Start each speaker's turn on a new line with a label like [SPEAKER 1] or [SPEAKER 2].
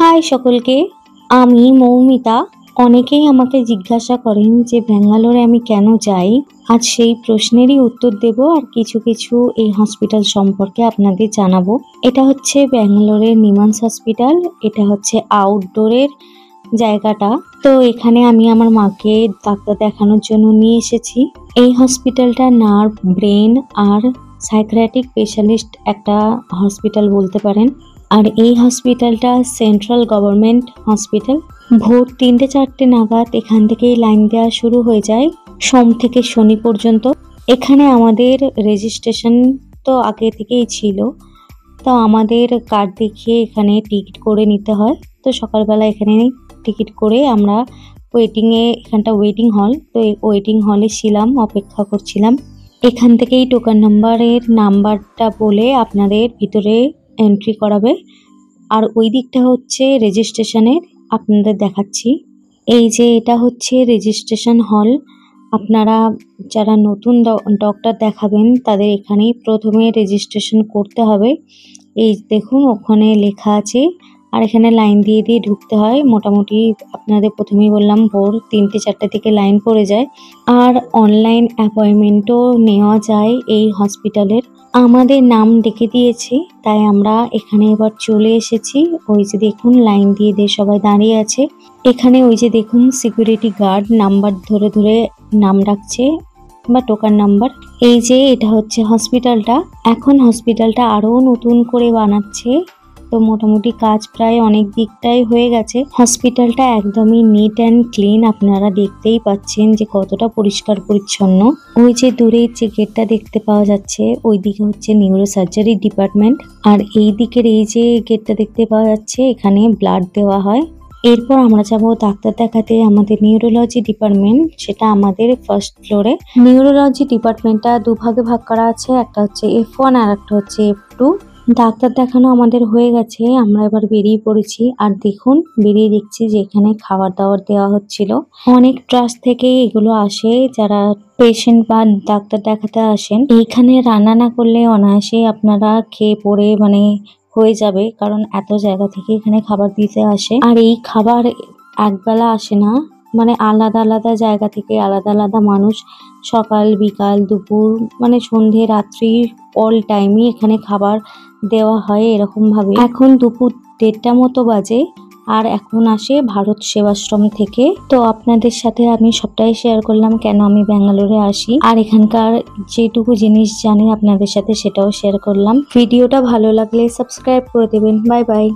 [SPEAKER 1] High সকলকে, আমি মৌমিতা। অনেকেই আমাকে জিজ্ঞাসা করেন যে ব্যাঙ্গালোরে আমি কেন যাই। আজ সেই প্রশ্নেরই উত্তর দেব আর কিছু কিছু এই হসপিটাল সম্পর্কে আপনাদের জানাবো। এটা হচ্ছে ব্যাঙ্গালোরের নিমান্স হসপিটাল। এটা হচ্ছে আউটডোরের জায়গাটা। তো এখানে আমি আমার মাকে ডাক্তার দেখানোর জন্য নিয়ে এসেছি। এই হসপিটালটা নার্ভ, ব্রেন আর সাইকিয়াট্রিক স্পেশালিস্ট একটা হসপিটাল বলতে পারেন। আর এই হসপিটালটা সেন্ট্রাল গভর্নমেন্ট হসপিটাল। ভোর 3টে-4টে নাগাদ এখান থেকেই লাইন দেওয়া শুরু হয়ে যায়, সোম থেকে শনি পর্যন্ত। এখানে আমাদের রেজিস্ট্রেশন তো আগে থেকেই ছিল, তো আমাদের কার্ড দেখিয়ে এখানে টিকিট করে নিতে হয়। তো সকালবেলা এখানে টিকিট করে আমরা এখানটা ওয়েটিং হল, তো এই ওয়েটিং হলে ছিলাম, অপেক্ষা করছিলাম। এখান থেকেই টোকেন নাম্বারটা বলে আপনাদের ভিতরে এন্ট্রি করাবে। আর ওই দিকটা হচ্ছে রেজিস্ট্রেশনের, আপনাদের দেখাচ্ছি। এই যে এটা হচ্ছে রেজিস্ট্রেশন হল। আপনারা যারা নতুন ডক্টর দেখাবেন তাদের এখানেই প্রথমে রেজিস্ট্রেশন করতে হবে। এই দেখুন ওখানে লেখা আছে। আর এখানে লাইন দিয়ে দিয়ে ঢুকতে হয়। মোটামুটি আপনাদের প্রথমেই বললাম ভোর 3টে-4টে থেকে লাইন পড়ে যায়। আর অনলাইন অ্যাপয়েন্টমেন্টও নেওয়া যায় এই হসপিটালের। আমাদের নাম ডেকে দিয়েছে, তাই আমরা এখানে এবার চলে এসেছি। ওই যে দেখুন লাইন দিয়ে দিয়ে সবাই দাঁড়িয়ে আছে। এখানে ওই যে দেখুন সিকিউরিটি গার্ড নাম্বার ধরে ধরে নাম ডাকছে বা টোকান নাম্বার। এই যে এটা হচ্ছে হসপিটালটা। এখন হসপিটালটা আরো নতুন করে বানাচ্ছে, তো মোটামুটি কাজ প্রায় অনেক দিকটাই হয়ে গেছে। হসপিটালটা একদমই নিট অ্যান্ড ক্লিন, আপনারা দেখতেই পাচ্ছেন যে কতটা পরিষ্কার পরিচ্ছন্ন। ওই যে দূরে যে গেটটা দেখতে পাওয়া যাচ্ছে ওই দিকে হচ্ছে নিউরো সার্জারি ডিপার্টমেন্ট। আর এই দিকের এই যে গেটটা দেখতে পাওয়া যাচ্ছে এখানে ব্লাড দেওয়া হয়। এরপর আমরা যাব ডাক্তার দেখাতে আমাদের নিউরোলজি ডিপার্টমেন্ট, সেটা আমাদের ফার্স্ট ফ্লোরে। নিউরোলজি ডিপার্টমেন্টটা দুভাগে ভাগ করা আছে, একটা হচ্ছে F1 আর একটা হচ্ছে F2। ডাক্তার দেখানো আমাদের হয়ে গেছে, আমরা এবার বেরিয়ে পড়েছি। আর দেখুন বেরিয়ে দেখছি যে এখানে খাবার দাবার দেওয়া হচ্ছিল। অনেক ট্রাস্ট থেকে এগুলো আসে, যারা পেশেন্ট বা ডাক্তার দেখাতে আসেন। এইখানে রান্না না করলে অনায়াসে আপনারা খেয়ে পড়ে হয়ে যাবে, কারণ এত জায়গা থেকে এখানে খাবার দিতে আসে। আর এই খাবার একবেলা আসে না, আলাদা আলাদা জায়গা থেকে আলাদা আলাদা মানুষ সকাল বিকাল দুপুর সন্ধে রাত্রি অল টাইমই এখানে খাবার দেওয়া হয় এরকম ভাবে। এখন দুপুর 1:30 মতো বাজে, আর এখন আসে ভারত সেবাশ্রম থেকে। তো আপনাদের সাথে আমি সবটাই শেয়ার করলাম কেন আমি ব্যাঙ্গালোরে আসি, আর এখানকার যেটুকু জিনিস জানি আপনাদের সাথে সেটাও শেয়ার করলাম। ভিডিওটা ভালো লাগলে সাবস্ক্রাইব করে দেবেন। Bye bye.